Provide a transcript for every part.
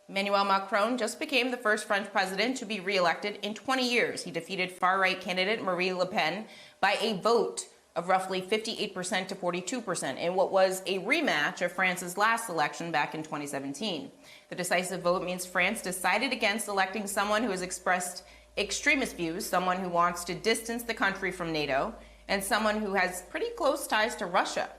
Emmanuel Macron just became the first French president to be re-elected in 20 years. He defeated far-right candidate Marine Le Pen by a vote of roughly 58% to 42% in what was a rematch of France's last election back in 2017. The decisive vote means France decided against electing someone who has expressed extremist views, someone who wants to distance the country from NATO, and someone who has pretty close ties to Russia.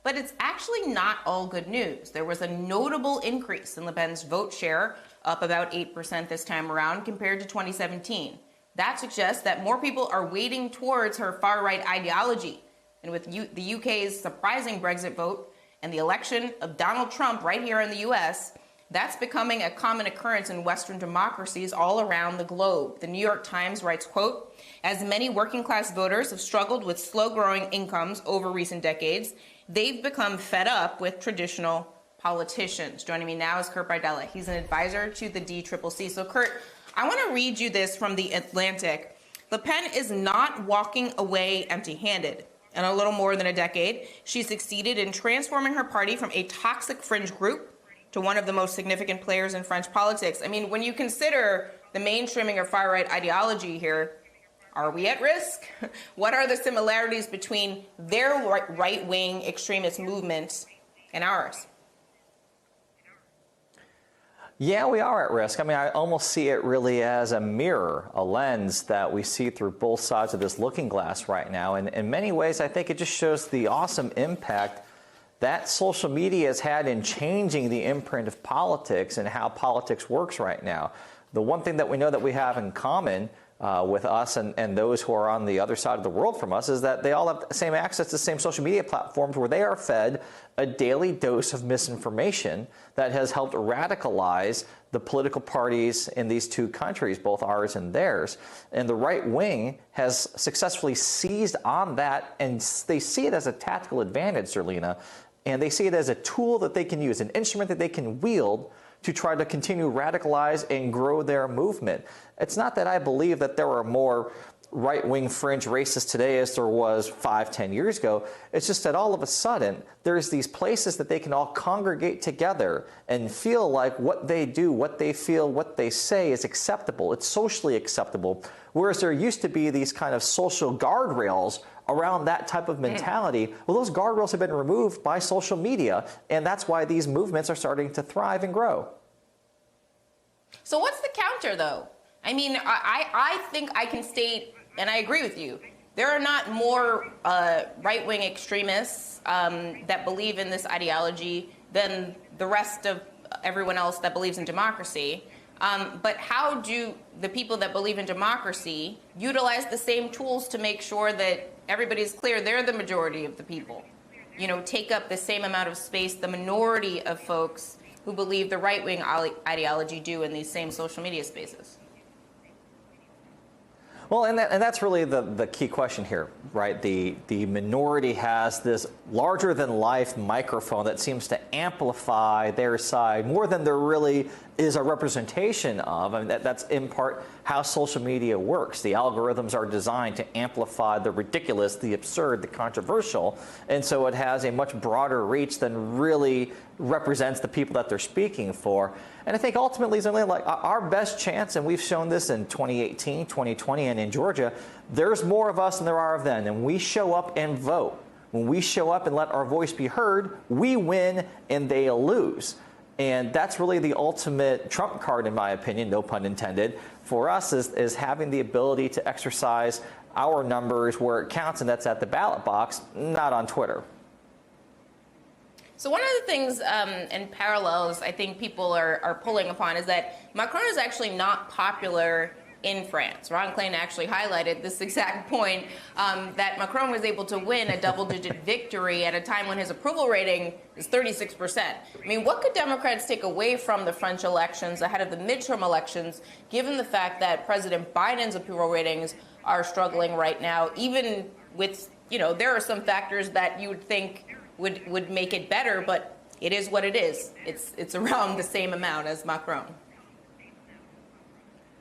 But it's actually not all good news. There was a notable increase in Le Pen's vote share, up about 8% this time around compared to 2017. That suggests that more people are weighting towards her far-right ideology. And with the UK's surprising Brexit vote and the election of Donald Trump right here in the US, that's becoming a common occurrence in Western democracies all around the globe. The New York Times writes, quote, "As many working-class voters have struggled with slow-growing incomes over recent decades, they've become fed up with traditional politicians." Joining me now is Kurt Bardella. He's an advisor to the DCCC. So, Kurt, I want to read you this from The Atlantic. Le Pen is not walking away empty-handed. In a little more than a decade, she succeeded in transforming her party from a toxic fringe group to one of the most significant players in French politics. I mean, when you consider the mainstreaming of far-right ideology here, are we at risk? What are the similarities between their right-wing extremist movements and ours? Yeah, we are at risk. I mean, I almost see it really as a mirror, a lens that we see through both sides of this looking glass right now. And in many ways, I think it just shows the awesome impact that social media has had in changing the imprint of politics and how politics works right now. The one thing that we know that we have in common with us and those who are on the other side of the world from us is that they all have the same access to the same social media platforms where they are fed a daily dose of misinformation that has helped radicalize the political parties in these two countries, both ours and theirs. And the right wing has successfully seized on that, and they see it as a tactical advantage, Zerlina, and they see it as a tool that they can use, an instrument that they can wield to try to continue radicalize and grow their movement. It's not that I believe that there are more right-wing fringe racists today as there was 5-10 years ago. It's just that all of a sudden there's these places that they can all congregate together and feel like what they do, what they feel, what they say is acceptable. It's socially acceptable. Whereas there used to be these kind of social guardrails around that type of mentality. Well, those guardrails have been removed by social media, and that's why these movements are starting to thrive and grow. So what's the counter, though? I mean, I think I can state, and I agree with you, there are not more right-wing extremists that believe in this ideology than the rest of everyone else that believes in democracy. But how do the people that believe in democracy utilize the same tools to make sure that everybody's clear they're the majority of the people? You know, take up the same amount of space the minority of folks who believe the right-wing ideology do in these same social media spaces. Well, and that's really the key question here, right? The minority has this larger-than-life microphone that seems to amplify their side more than there really is a representation of. I mean, that's in part how social media works. The algorithms are designed to amplify the ridiculous, the absurd, the controversial, and so it has a much broader reach than really represents the people that they're speaking for. And I think ultimately, like our best chance, and we've shown this in 2018, 2020, and in Georgia, there's more of us than there are of them. And we show up and vote. When we show up and let our voice be heard, we win and they lose. And that's really the ultimate trump card, in my opinion, no pun intended, for us is having the ability to exercise our numbers where it counts, and that's at the ballot box, not on Twitter. So one of the things and parallels I think people are pulling upon is that Macron is actually not popular in France. Ron Klain actually highlighted this exact point, that Macron was able to win a double-digit victory at a time when his approval rating is 36%. I mean, what could Democrats take away from the French elections ahead of the midterm elections, given the fact that President Biden's approval ratings are struggling right now, even with, you know, there are some factors that you would think would make it better, but it is what it is. It's around the same amount as Macron.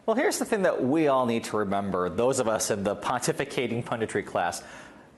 Well, here's the thing that we all need to remember, those of us in the pontificating punditry class.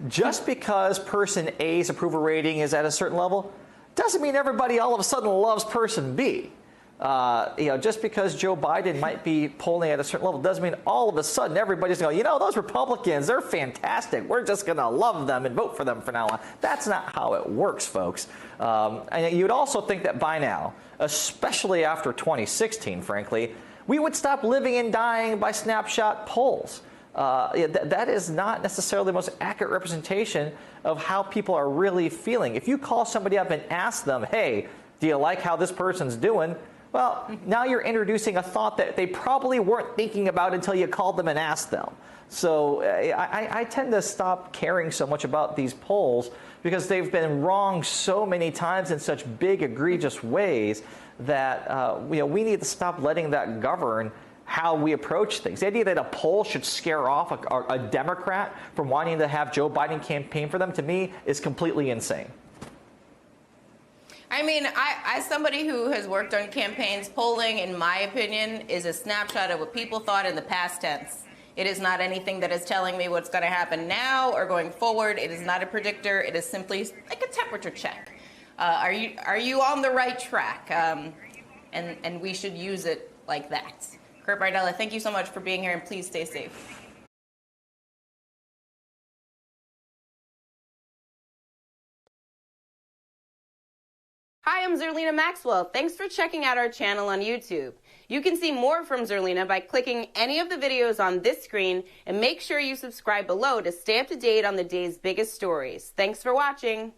Just because person A's approval rating is at a certain level doesn't mean everybody all of a sudden loves person B. Just because Joe Biden might be polling at a certain level doesn't mean all of a sudden everybody's going, those Republicans, they're fantastic. We're just going to love them and vote for them from now on. That's not how it works, folks. And you'd also think that by now, especially after 2016, frankly, we would stop living and dying by snapshot polls. That is not necessarily the most accurate representation of how people are really feeling. If you call somebody up and ask them, hey, do you like how this person's doing? Well, now you're introducing a thought that they probably weren't thinking about until you called them and asked them. So I tend to stop caring so much about these polls because they've been wrong so many times in such big, egregious ways that we need to stop letting that govern how we approach things. The idea that a poll should scare off a Democrat from wanting to have Joe Biden campaign for them, to me, is completely insane. I mean, as somebody who has worked on campaigns, polling, in my opinion, is a snapshot of what people thought in the past tense. It is not anything that is telling me what's going to happen now or going forward. It is not a predictor. It is simply like a temperature check. Are you on the right track? And we should use it like that. Kurt Bardella, thank you so much for being here, and please stay safe. Hi, I'm Zerlina Maxwell. Thanks for checking out our channel on YouTube. You can see more from Zerlina by clicking any of the videos on this screen, and make sure you subscribe below to stay up to date on the day's biggest stories. Thanks for watching.